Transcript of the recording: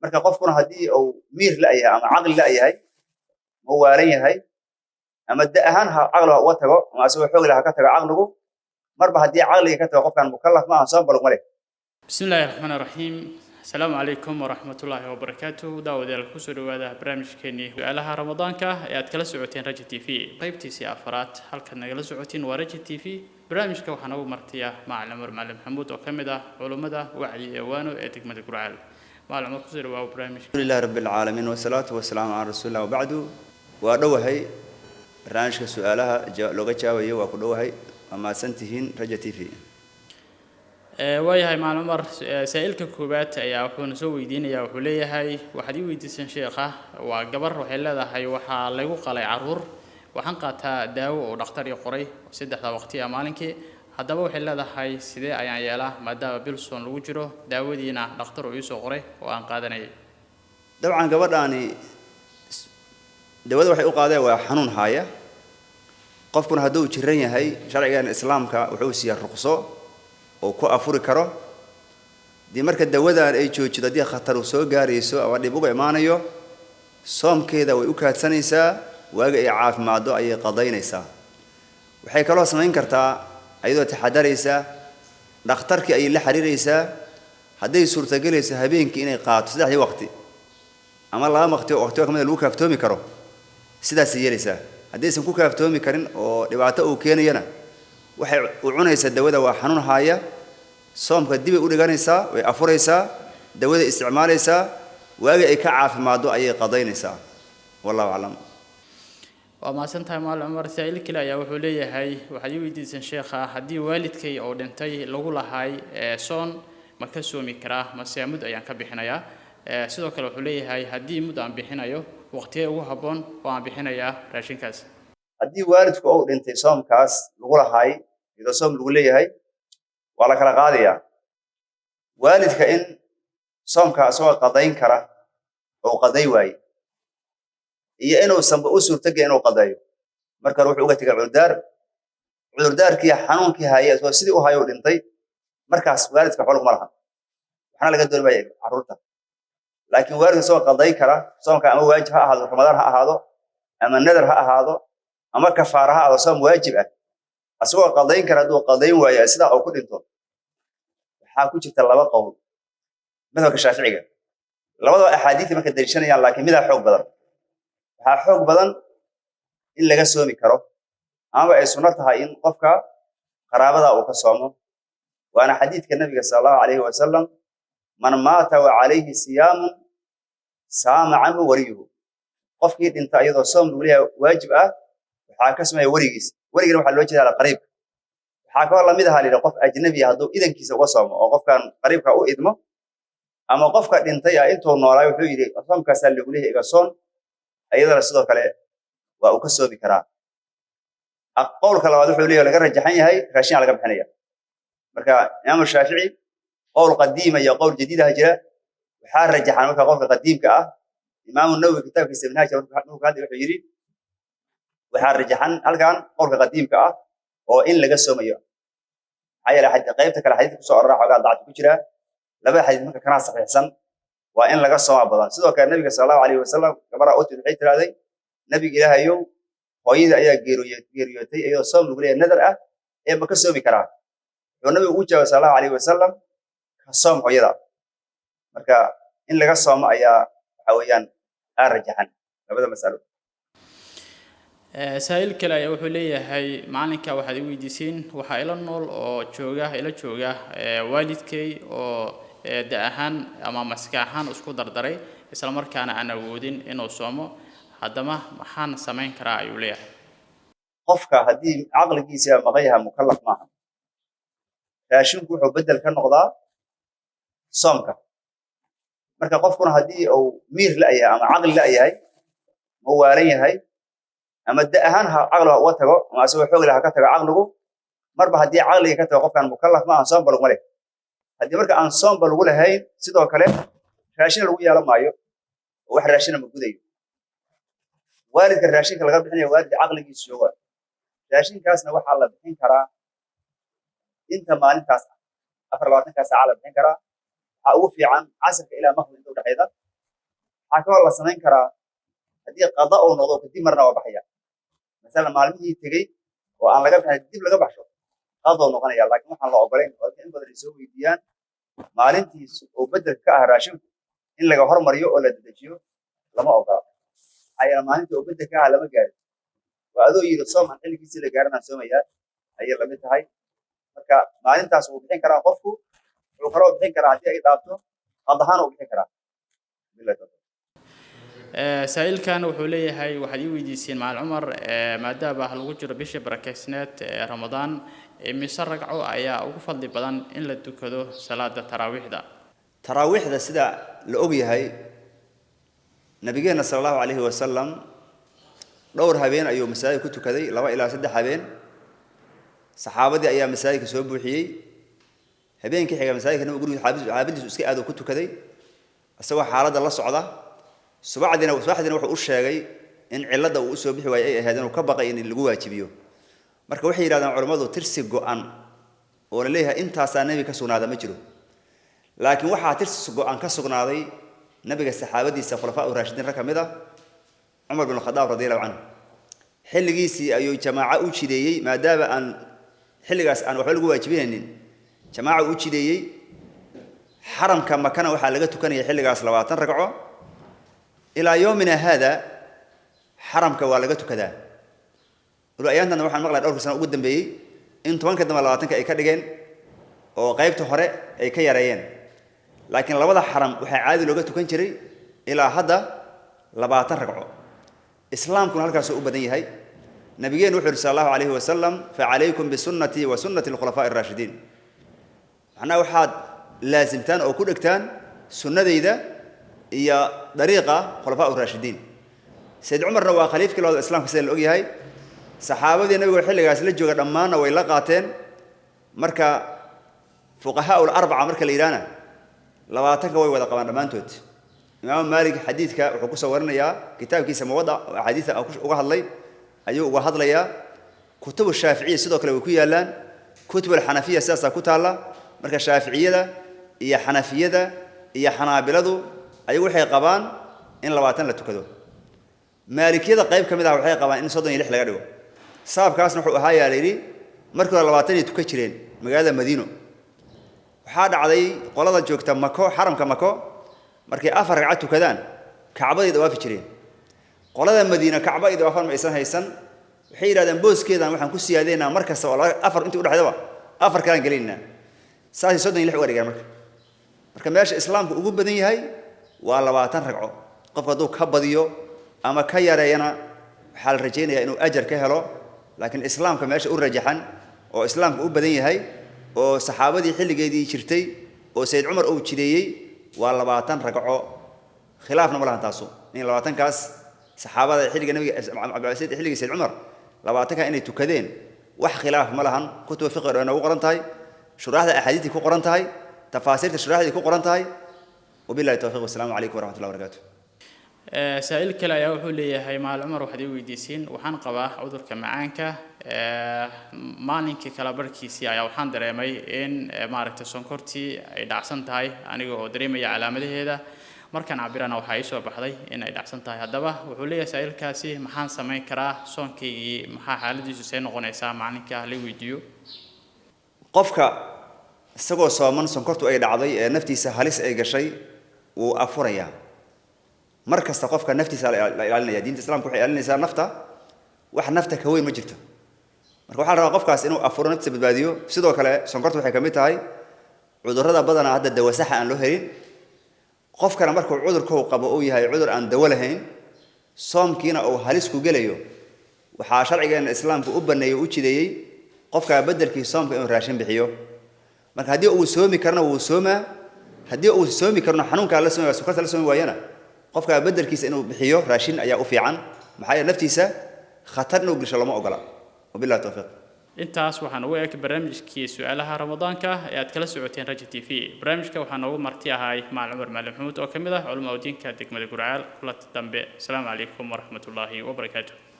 marka qofkuna haddii uu miir la yahay ama caqli la yahay ma waalan yahay ama da ahaan caqliga uga tago ama asagoo xoog leh ha ka tago caqligu marba haddii caqliga ka tago qofkan mukallaf ma aha soon balug ma leh. bismillahi raxmaani raxiim. asalaamu calaykum waraxmatullaahi wabarakaatuh. daawadayaal kusoo dhawaada barnaamijkeenii su'aalaha ramadaanka ee aad kala socoteen Raja TV qaybtiisii afraad. halkan nagala socotiin waa Raja TV. barnaamijka waxaa nagu martiya macallin Macallin Maxamuud oo ka mid ah culimada wacyi ee waano ee degmada Gurceel. macallin kusoo dhawaada barnaamijka. alhamdulillahi rabbil caalamiin wasalaatu wasalaamu ala rasuulillah wa bacdu. waa dhowahay barnaamijka su'aalaha looga jawaabayo waa ku dhowahay ama santihiin Raja TV. waayahay macallin Umar, saa'ilka koobaad ayaa wuxuu soo weydiinayaa wuxuu leeyahay waxaad ii weydiisan sheekha waa gabar waxay leedahay waxaa lagu qalay caruur waxaan qaataa daawo oo dhakhtar ii qoray saddexda waqti maalinkii haddaba waxay leedahay sidee ayaan yeelaa maadaama bilson lagu jiro daawadiina dhakhtar uu ii soo qoray oo aan qaadanayay. dabcan gabadhaani daawada waxay u qaadeen waa xanuun haya qofkuna hadduu jiran yahay sharcigan islaamka wuxuu siiyay ruqso oo ku afuri karo dii marka dawadan ay joojido hadii khatar soo gaarayso ama dhib uga imaanayo soomkeeda way u kaadsanaysaa waaga ay caafimaado ayay qadaynaysaa. waxay kaloo samayn kartaa ayadoo taxadaraysa dhakhtarkii ay la xiriiraysaa hadday suurtagelayso habeenkii inay qaato saddexdii waqti ama laba waqti kamid lagu kaaftoomi karo sidaas yeelaysaa. haddaysan ku kaaftoomi karin oo dhibaato uu keenayana waxay u cunaysaa dawada waa xanuun haya soomka dib ay u dhiganaysaa way afuraysaa dawada isticmaalaysaa waaga ay ka caafimaado ayay qadaynaysaa. wallahu a'lam. waa maasantahay macallin Umar. saa'il kale ayaa wuxuu leeyahay waxaad ii weydiisan sheekha haddii waalidkay oo dhintay lagu lahay soon ma ka soomi karaa mase mud ayaan ka bixinayaa. sidoo kale wuxuu leeyahay haddii mud aan bixinayo waqtiga ugu habboon oo aan bixinayaa raashinkaas. haddii waalidku uu dhintay soomkaas lagu lahay iyadoo soom lagu leeyahay waa la kala qaadayaa. waalidka in soomka asagoo qadayn kara oo qaday waaye iyo inuu sanba u suurtagay inuu qadayo marka ruuxu uga tagay cudurdaarkii xanuunkii haya soo sidii u hayo dhintay markaas waalidka xol ma laha waxana laga doonaya carruurta. laakiin waalidka soo qaday kara soomka ama waajib ha ahaado ramadaan ha ahaado ama nadar ha ahaado ama kafaara ha ahaado soom waajib ah asagoo qadayn kara hadduu qadayn waayo sidaa uu ku dhinto waxaa ku jirta laba qowl madhabka shaaficiga labadaba axaadiis marka dalishanayaan laakiin mid xoog badan waxaa xoog badan in laga soomi karo ama ay sunno tahay in qofka qaraabada uu ka soomo waana xadiidka nabiga sallallahu alayhi wa sallam man maata wa alayhi siyaamun saama anhu wariyuhu qofkii dhinta iyadoo soom lagu leeyahay waajib ah waxaa ka sameeya warigiisa warigana waxaa loo jeedaa qariib waxaa kaloo lamid ah qof ajnabi ah hadduu idankiisa uga soomo oo qofkan qariibka u idmo ama qofka dhintay intuu noolaa wuxuu yidhi soomkaasaa lagu leeyahay iga soon ayadana sidoo kale waa uu ka soomi karaa. qowlka labaad wuxuu leeyahay laga rajaxan yahay raashin laga bixinaya. marka imaam shaafici qowl qadiima iyo qowl jadiid ah jira waxaa rajaxan marka qofka qadiimka ah imaam nawawi kitaabkiisa minhaaj wuxuu yidhi waxaa rajaxan halkan qowlka qadiimka ah oo in laga soomayo maxaa yeelay qaybta kale xadiidka kusoo aroora xoogaa dacad ku jira laba xadiid marka kana saxiixsan waa in laga sooma badan. sidoo kale nabiga sallallahu alayhi wasallam gabadha u waxay tiraaday nabiga ilaahayow hooyada ayaa geeriyootay iyadoo soom lagu leeyahay nadar ah ee ma ka soomi karaa wuxuu nabigu u jawaabay sallallahu alayhi wasallam ka soom hooyada. marka in laga soomo ayaa waxa weeyaan rajaxan labada mas'alo. saa'il kale ayaa wuxuu leeyahay maalinka waxaad ii weydiiseen waxaa ila nool oo ila jooga waalidkay oo da ahaan ama maskax ahaan isku dardaray isla markaana aan awoodin inuu soomo haddaba maxaan samayn karaa ayuu leeyahay. qofka haddii caqligiisa maqayaha mukallaf maaha raashinku wuxuu bedel ka noqdaa soomka. marka qofkuna haddii uu miir la yahay ama caqli la yahay ma waalan yahay ama da ahaan caqliga uga tago ama asagoo xoog leh ha ka tago caqligu marba haddii caqliga ka tago qofkan mukallaf ma aha soom balug ma leh. haddii marka aan soom ba lagu lahayn sidoo kale raashin lagu yeelan maayo oo wax raashina ma gudayo. waalidka raashinka laga bixinayo waalidka caqligiisa jooga raashinkaasna waxaa la bixin karaa inta maalintaas 24 saac la bixin karaa. ugu fiican casarka ilaa maqrib inta u dhaxayda حكوا الله سنين كرا هدي قضاء ونضوء كدي مرنا وبحيا مثلا معلمي تجي وأنا لقيت هدي لقى بحشو قضاء ونقنا يلا لكن ما الله أقبلين ولكن بدل يسوي ديان معلمتي وبدل كهراشم إن لقى هر مريو ولا تدجيو لما أقبل أي معلمتي وبدل كه لما جاري وهذا يرسم عن اللي كيس اللي جارنا سويا أي لما تهاي marka maalintaas uu bixin karaa qofku wuxuu karo bixin karaa hadii ay dhaafto qadahaan uu bixin karaa سائلكان wuxuu leeyahay waxaad ii weydiiseen maal Umar maadaama lagu jiro bishii barakeysneed Ramadan mise ragco ayaa ugu fadli badan in la tukado salaada taraawixda sida la og yahay nabigeena sallallahu alayhi wa sallam dhowr habeen ayuu masaajid ku tukaday 2 ilaa 3 habeen saxaabadii ayaa masaajidka soo buuxiyay habeenkii xiga masaajidka uu guriga xaabadiisu iska aado ku tukaday asagoo xaaladda la socda subaxdina wuxuu u sheegay in cilada uu soo bixi waayay ay ahayd inuu ka baqay in lagu waajibiyo marka waxay yiraahdaan culimadu tirsi go'an oo la leeyahay intaas nabi ka sugnaada ma jiro laakiin waxa tirsi go'an ka sugnaaday nabiga saxaabadiisa khulafaa raashidiin rakamida Umar bin Khattab radiyallahu anhu xilligiisii ayuu jamaaca u jideeyay maadaama aan xilligaas aan wax lagu waajibinaynin jamaaca u jideeyay xaramka makana waxa laga tukanaya xilligaas 20 ragco ila yoomina hada xaramka waa laga tukadaa ulaayantana waxaan maqlay dhowr sano ugu dambeeyay in 10 ka dambe 20 ka ay ka dhigeen oo qaybta hore ay ka yareeyeen laakiin labada xaram waxa caadi looga tukan jiray ilaa hadda 20 ragco islaamku halkaas uu badan yahay nabigeena wuxuu sallallahu alayhi wa sallam fa alaykum bi sunnati wa sunnati al-khulafa ar-rashidin ana waxaad laazimtaan oo ku dhigtaan sunnadayda iyo dariiqa khulafa ar-rashidin sayyid umarna waa khaliifkii loo islaamka sida loo yahay saxaabadii nabiga xilligaas la jooga dhamaana way la qaateen marka fuqaha al-arba'a marka la yiraahdo 20 ka way wada qabaan dhamaantood imaam Malik xadiidka wuxuu ku soo warinayaa kitaabkiisa Muwadda xadiidka uga hadlay ayuu uga hadlayaa kutub Shaafici sidoo kale way ku yaalaan kutub al-Hanafiyya sidaas ku taala marka Shaaficiyada iyo Hanafiyada iyo Hanaabiladu ay waxay qabaan in 20 la tukado Maalikiyada qayb kamid ah waxay qabaan in 36 laga dhigo sababkaasna wuxuu ahaa yaalay markii 20 ay tukan jireen magaalada Madiino waxa dhacday qolada joogta Mako xaramka Mako markay 4 ragcad tukadaan Kaabada dawaafi jireen qolada Madiina Kaabada dawaafan ma aysan haysan waxay yiraahdeen booskeedan waxaan ku siyaadeynaa markasta oo 4 intii u dhaxdaba 4 kala galeynaa saasi 36 uga dhigaan marka meesha islaamku ugu badan yahay waa 20 ragco qofka duu ka badiyo ama ka yareeyana waxa la rajaynayaa inuu ajar ka helo laakiin islaamka meesha u rajaxan oo islaamku u badan yahay oo saxaabadii xilligeedii jirtay oo Sayyid Umar uu jideeyay waa 20 ragco khilaafna ma lahan taaso in 20 kaas saxaabada xilliga nabiga Abdul xilliga Sayyid Umar 20 ka inay tukadeen wax khilaaf ma lahan kutub fiqh oo ugu qoran tahay shuraaxda ahadiithii ku qoran tahay tafaasiirta shuraaxdii ku qoran tahay wabillahi tawfiiq wasalaamu alaykum warahmatullahi wabarakatuh سائل كلا يا وحولي هاي مع العمر وحدي ويديسين وحن قباه عذر كمعانك مالك كلا بركيسي يا وحن دريمي إن معركة سونكورتي دعسن تاي أنا جو دريمي علامة هذا مركن عبرنا وحيس وبحضي إن دعسن تاي هذا وحولي سائل كاسي محن سمي كرا سونكي محا حالدي سين غنيسا معنك هلي فيديو قفك سجوا صامن سونكورتو أي دعضي نفتي سهلس أي شيء وأفوريا مركز تقفك نفتي سال إعلانية دين الإسلام كوحي إعلانية سال نفطة واحد نفتك هوي مجرته مركز واحد رقفك إنه أفور نفس بالباديو سيدو كلا سنقرته حكمتها هاي عذر هذا بدنا هذا الدواسحة عن لهين قفك أنا مركز عذر كهو قبؤي هاي عذر عن دولهين صام كينا أو هالسكو جليو وحاشر عن الإسلام كأبنا يوتشي دي قفك بدل كي صام كأنه راشين بحيو مركز هدي أو سومي كرنا وسومة هدي أو سومي كرنا حنون كلا سومي وسكرت لا سومي ويانا قفك بدل كيس إنه بحيو راشين أيا أوفي عن محايا نفتيسه خطرنا وقرش الله ما أقلا وبالله التوفيق intaas waxaan ugu eeg barnaamijkii su'aalaha Ramadaanka ee aad kala socoteen Raja TV barnaamijka waxaan ugu marti ahay Maal Umar Maalim Maxamuud oo kamid ah culimada diinka degmada Gurcaal kula dambe assalamu alaykum wa rahmatullahi wa barakatuh